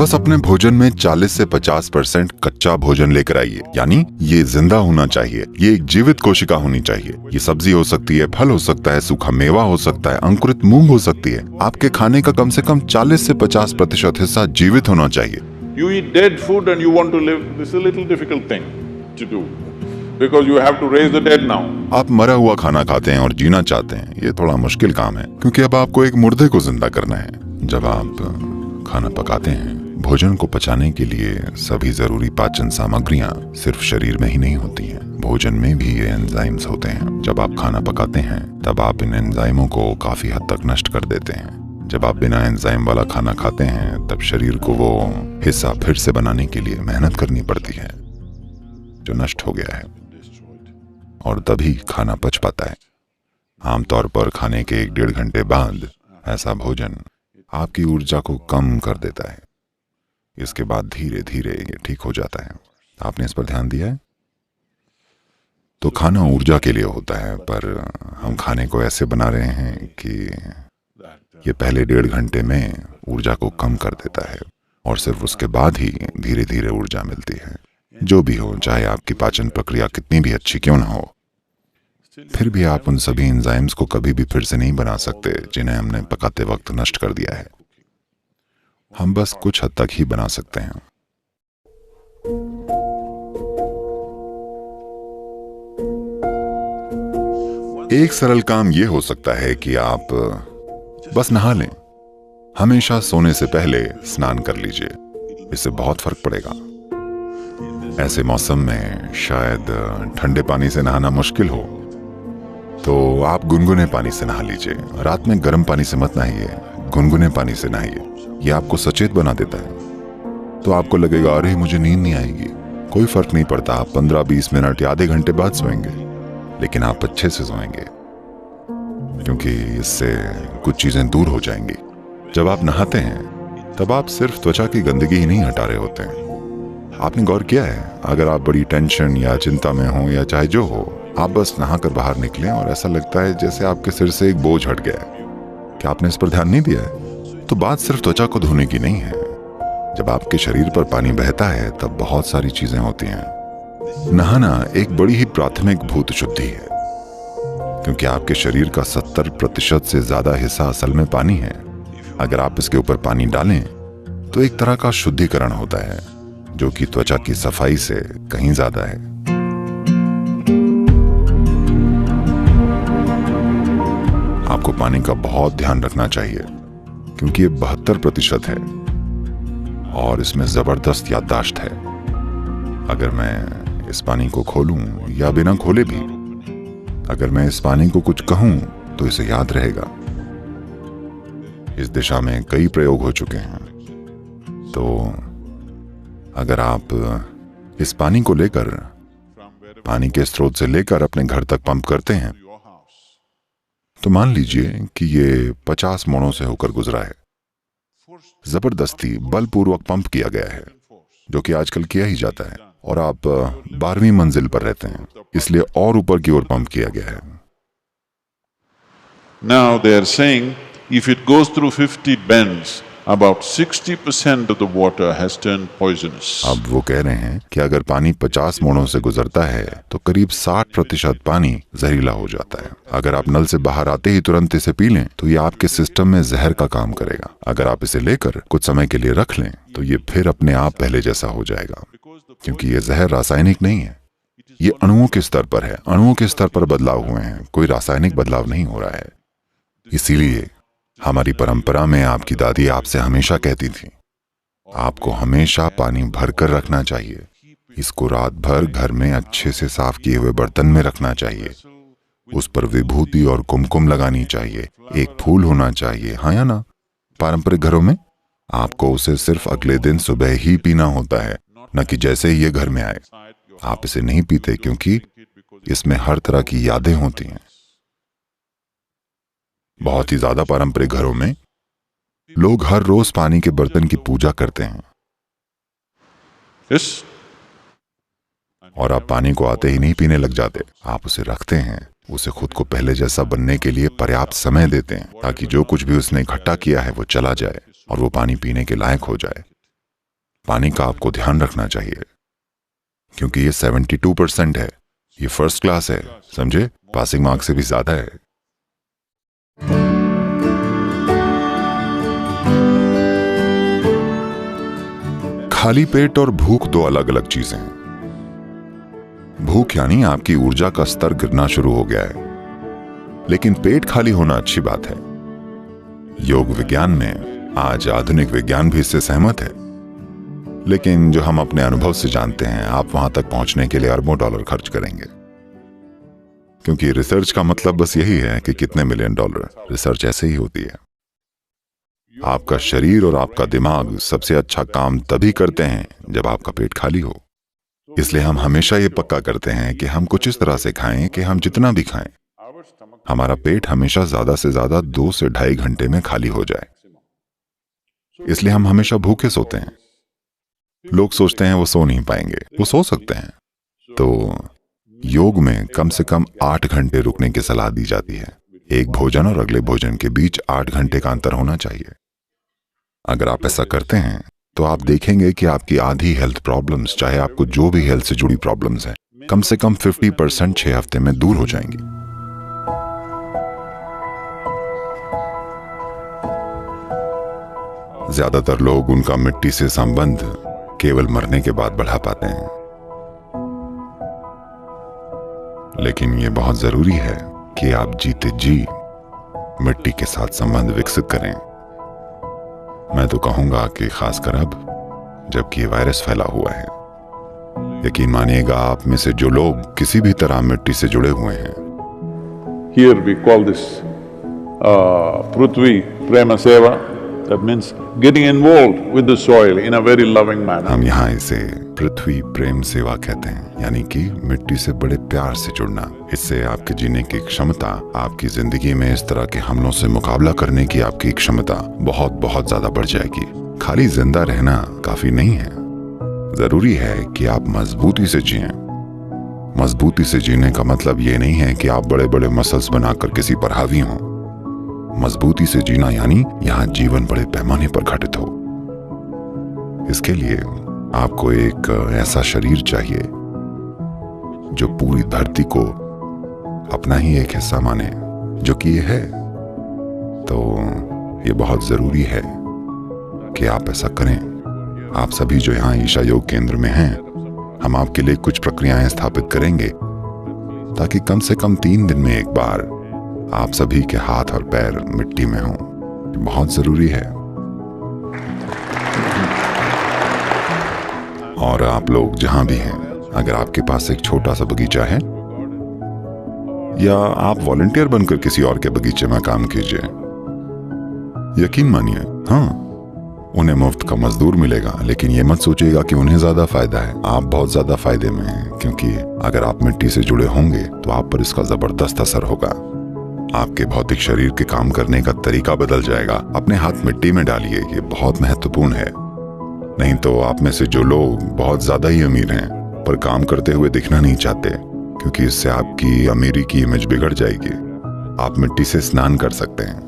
बस अपने भोजन में 40 से 50% कच्चा भोजन लेकर आइए, यानी ये जिंदा होना चाहिए, ये एक जीवित कोशिका होनी चाहिए। ये सब्जी हो सकती है, फल हो सकता है, सूखा मेवा हो सकता है, अंकुरित मूंग हो सकती है। आपके खाने का कम से कम 40 से 50% हिस्सा जीवित होना चाहिए। You eat dead food and you want to live, this is a little difficult thing to do, because you have to raise the dead now. आप मरा हुआ खाना खाते हैं और जीना चाहते हैं, ये थोड़ा मुश्किल काम है, क्योंकि अब आपको एक मुर्दे को जिंदा करना है। जब आप खाना पकाते हैं, भोजन को पचाने के लिए सभी जरूरी पाचन सामग्रियां सिर्फ शरीर में ही नहीं होती हैं, भोजन में भी ये एंजाइम्स होते हैं। जब आप खाना पकाते हैं तब आप इन एंजाइमों को काफी हद तक नष्ट कर देते हैं। जब आप बिना एंजाइम वाला खाना खाते हैं तब शरीर को वो हिस्सा फिर से बनाने के लिए मेहनत करनी पड़ती है जो नष्ट हो गया है, और तभी खाना पच पाता है। आमतौर पर खाने के 1-1.5 घंटे बाद ऐसा भोजन आपकी ऊर्जा को कम कर देता है। इसके बाद धीरे धीरे ये ठीक हो जाता है। आपने इस पर ध्यान दिया है? तो खाना ऊर्जा के लिए होता है, पर हम खाने को ऐसे बना रहे हैं कि ये पहले 1.5 घंटे में ऊर्जा को कम कर देता है, और सिर्फ उसके बाद ही धीरे धीरे ऊर्जा मिलती है। जो भी हो, चाहे आपकी पाचन प्रक्रिया कितनी भी अच्छी क्यों ना हो, फिर भी आप उन सभी एंजाइम्स को कभी भी फिर से नहीं बना सकते जिन्हें हमने पकाते वक्त नष्ट कर दिया है। हम बस कुछ हद तक ही बना सकते हैं। एक सरल काम यह हो सकता है कि आप बस नहा लें। हमेशा सोने से पहले स्नान कर लीजिए, इससे बहुत फर्क पड़ेगा। ऐसे मौसम में शायद ठंडे पानी से नहाना मुश्किल हो, तो आप गुनगुने पानी से नहा लीजिए। रात में गर्म पानी से मत नहाइए, गुनगुने पानी से नहाइए। यह आपको सचेत बना देता है। तो आपको लगेगा, अरे मुझे नींद नहीं आएगी। कोई फर्क नहीं पड़ता, आप 15-20 मिनट या आधे घंटे बाद सोएंगे, लेकिन आप अच्छे से सोएंगे, क्योंकि इससे कुछ चीजें दूर हो जाएंगी। जब आप नहाते हैं तब आप सिर्फ त्वचा की गंदगी ही नहीं हटा रहे होते हैं। आपने गौर किया है, अगर आप बड़ी टेंशन या चिंता में हो या चाहे जो हो, आप बस नहाकर बाहर निकलें और ऐसा लगता है जैसे आपके सिर से एक बोझ हट गया है। क्या आपने इस पर ध्यान नहीं दिया है? तो बात सिर्फ त्वचा को धोने की नहीं है। जब आपके शरीर पर पानी बहता है तब बहुत सारी चीजें होती हैं। नहाना एक बड़ी ही प्राथमिक भूत शुद्धि है, क्योंकि आपके शरीर का 70% से ज्यादा हिस्सा असल में पानी है। अगर आप इसके ऊपर पानी डालें तो एक तरह का शुद्धिकरण होता है, जो कि त्वचा की सफाई से कहीं ज्यादा है। आपको पानी का बहुत ध्यान रखना चाहिए, क्योंकि ये 72% है और इसमें जबरदस्त याददाश्त है। अगर मैं इस पानी को खोलूं या बिना खोले भी, अगर मैं इस पानी को कुछ कहूं तो इसे याद रहेगा। इस दिशा में कई प्रयोग हो चुके हैं। तो अगर आप इस पानी को लेकर, पानी के स्रोत से लेकर अपने घर तक पंप करते हैं, तो मान लीजिए कि ये 50 मोड़ों से होकर गुजरा है। जबरदस्ती बलपूर्वक पंप किया गया है, जो कि आजकल किया ही जाता है, और आप 12वीं मंजिल पर रहते हैं, इसलिए और ऊपर की ओर पंप किया गया है। Now they are saying if it goes through 50 bends, about 60% of the water has turned poisonous. अब वो कह रहे हैं कि अगर पानी 50 मोड़ों से गुजरता है तो करीब 60% पानी जहरीला हो जाता है। अगर आप नल से बाहर आते ही तुरंत इसे पी लें तो ये आपके सिस्टम में जहर का काम करेगा। अगर आप इसे लेकर कुछ समय के लिए रख लें तो ये फिर अपने आप पहले जैसा हो जाएगा, क्योंकि ये जहर रासायनिक नहीं है, ये अणुओं के स्तर पर है। अणुओं के स्तर पर बदलाव हुए हैं, कोई रासायनिक बदलाव नहीं हो रहा है। इसीलिए हमारी परंपरा में आपकी दादी आपसे हमेशा कहती थी, आपको हमेशा पानी भरकर रखना चाहिए। इसको रात भर घर में अच्छे से साफ किए हुए बर्तन में रखना चाहिए। उस पर विभूति और कुमकुम लगानी चाहिए, एक फूल होना चाहिए, हाँ या ना? पारंपरिक घरों में आपको उसे सिर्फ अगले दिन सुबह ही पीना होता है, न कि जैसे ही ये घर में आए। आप इसे नहीं पीते क्योंकि इसमें हर तरह की यादें होती हैं। बहुत ही ज्यादा पारंपरिक घरों में लोग हर रोज पानी के बर्तन की पूजा करते हैं। Yes? और आप पानी को आते ही नहीं पीने लग जाते, आप उसे रखते हैं, उसे खुद को पहले जैसा बनने के लिए पर्याप्त समय देते हैं, ताकि जो कुछ भी उसने इकट्ठा किया है वो चला जाए और वो पानी पीने के लायक हो जाए। पानी का आपको ध्यान रखना चाहिए, क्योंकि ये 72% है। ये फर्स्ट क्लास है, समझे? पासिंग मार्क्स से भी ज्यादा है। खाली पेट और भूख दो अलग अलग चीजें हैं। भूख यानी आपकी ऊर्जा का स्तर गिरना शुरू हो गया है, लेकिन पेट खाली होना अच्छी बात है। योग विज्ञान में आज आधुनिक विज्ञान भी इससे सहमत है, लेकिन जो हम अपने अनुभव से जानते हैं, आप वहां तक पहुंचने के लिए अरबों डॉलर खर्च करेंगे, क्योंकि रिसर्च का मतलब बस यही है कि कितने मिलियन डॉलर। रिसर्च ऐसे ही होती है। आपका शरीर और आपका दिमाग सबसे अच्छा काम तभी करते हैं जब आपका पेट खाली हो। इसलिए हम हमेशा ये पक्का करते हैं कि हम कुछ इस तरह से खाएं कि हम जितना भी खाएं, हमारा पेट हमेशा ज्यादा से ज्यादा 2 से 2.5 घंटे में खाली हो जाए। इसलिए हम हमेशा भूखे सोते हैं। लोग सोचते हैं वो सो नहीं पाएंगे, वो सो सकते हैं। तो योग में कम से कम 8 घंटे रुकने की सलाह दी जाती है। एक भोजन और अगले भोजन के बीच 8 घंटे का अंतर होना चाहिए। अगर आप ऐसा करते हैं तो आप देखेंगे कि आपकी आधी हेल्थ प्रॉब्लम्स, चाहे आपको जो भी हेल्थ से जुड़ी प्रॉब्लम्स हैं, कम से कम 50% 6 हफ्ते में दूर हो जाएंगी। ज्यादातर लोग उनका मिट्टी से संबंध केवल मरने के बाद बढ़ा पाते हैं, लेकिन ये बहुत जरूरी है कि आप जीते जी मिट्टी के साथ संबंध विकसित करें। मैं तो कहूंगा कि खासकर अब जबकि ये वायरस फैला हुआ है। यकीन मानिएगा, आप में से जो लोग किसी भी तरह मिट्टी से जुड़े हुए हैं, Here we call this Prithvi Prema Seva. That means getting involved with the soil in a very loving manner. हम यहाँ इसे पृथ्वी प्रेम सेवा कहते हैं, यानी कि मिट्टी से बड़े प्यार से जुड़ना। इससे आपके जीने की क्षमता, आपकी जिंदगी में इस तरह के हमलों से मुकाबला करने की आपकी क्षमता बहुत बहुत ज्यादा बढ़ जाएगी। खाली जिंदा रहना काफी नहीं है, जरूरी है कि आप मजबूती से जिएं। मजबूती से जीने का मतलब ये नहीं है कि आप बड़े बड़े मसल्स बनाकर किसी पर हावी हों। मजबूती से जीना यानी यहाँ जीवन बड़े पैमाने पर घटित हो। इसके लिए आपको एक ऐसा शरीर चाहिए जो पूरी धरती को अपना ही एक हिस्सा माने, जो कि ये है। तो ये बहुत जरूरी है कि आप ऐसा करें। आप सभी जो यहाँ ईशा योग केंद्र में हैं, हम आपके लिए कुछ प्रक्रियाएं स्थापित करेंगे ताकि कम से कम 3 दिन में एक बार आप सभी के हाथ और पैर मिट्टी में हों। बहुत जरूरी है। और आप लोग जहां भी हैं, अगर आपके पास एक छोटा सा बगीचा है या आप वॉलंटियर बनकर किसी और के बगीचे में काम कीजिए, यकीन मानिए, हाँ, उन्हें मुफ्त का मजदूर मिलेगा, लेकिन ये मत सोचिएगा कि उन्हें ज्यादा फायदा है। आप बहुत ज्यादा फायदे में हैं, क्योंकि अगर आप मिट्टी से जुड़े होंगे तो आप पर इसका जबरदस्त असर होगा। आपके भौतिक शरीर के काम करने का तरीका बदल जाएगा। अपने हाथ मिट्टी में डालिए, ये बहुत महत्वपूर्ण है। नहीं तो आप में से जो लोग बहुत ज्यादा ही अमीर हैं पर काम करते हुए दिखना नहीं चाहते, क्योंकि इससे आपकी अमीरी की इमेज बिगड़ जाएगी, आप मिट्टी से स्नान कर सकते हैं।